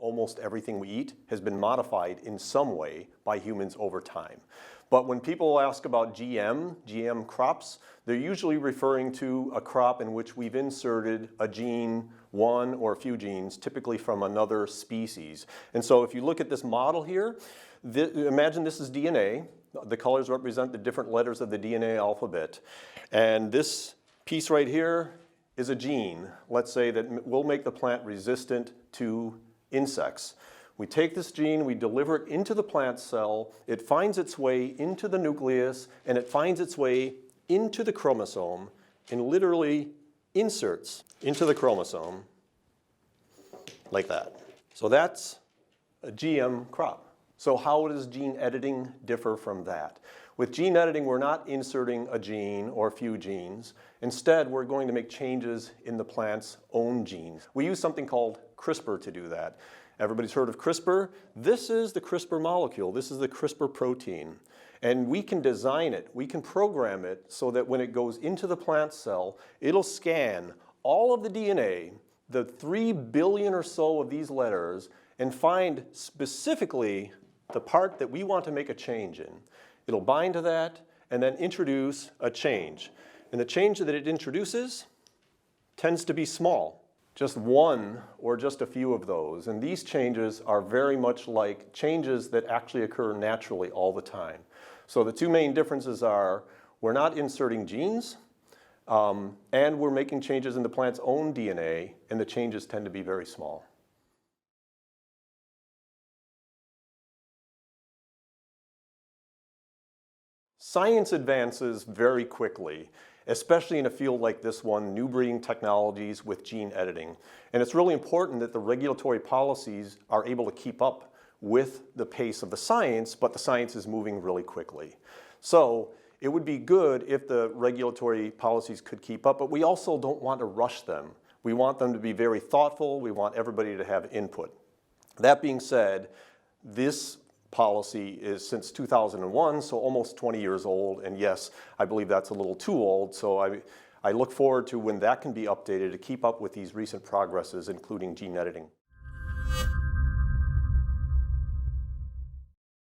almost everything we eat has been modified in some way by humans over time. But when people ask about GM crops, they're usually referring to a crop in which we've inserted a gene, one or a few genes, typically from another species. And so if you look at this model here, imagine this is DNA. The colors represent the different letters of the DNA alphabet. And this piece right here is a gene, let's say, that will make the plant resistant to insects. We take this gene, we deliver it into the plant cell, it finds its way into the nucleus, and it finds its way into the chromosome and literally inserts into the chromosome like that. So that's a GM crop. So how does gene editing differ from that? With gene editing, we're not inserting a gene or a few genes. Instead, we're going to make changes in the plant's own genes. We use something called CRISPR to do that. Everybody's heard of CRISPR? This is the CRISPR molecule. This is the CRISPR protein. And we can design it, we can program it so that when it goes into the plant cell, it'll scan all of the DNA, the 3 billion or so of these letters, and find specifically the part that we want to make a change in. It'll bind to that and then introduce a change. And the change that it introduces tends to be small, just one or just a few of those. And these changes are very much like changes that actually occur naturally all the time. So the two main differences are we're not inserting genes and we're making changes in the plant's own DNA, and the changes tend to be very small. Science advances very quickly, especially in a field like this one, new breeding technologies with gene editing. And it's really important that the regulatory policies are able to keep up with the pace of the science, but the science is moving really quickly. So it would be good if the regulatory policies could keep up, but we also don't want to rush them. We want them to be very thoughtful. We want everybody to have input. That being said, this policy is since 2001, so almost 20 years old, and yes, I believe that's a little too old, so I look forward to when that can be updated to keep up with these recent progresses, including gene editing.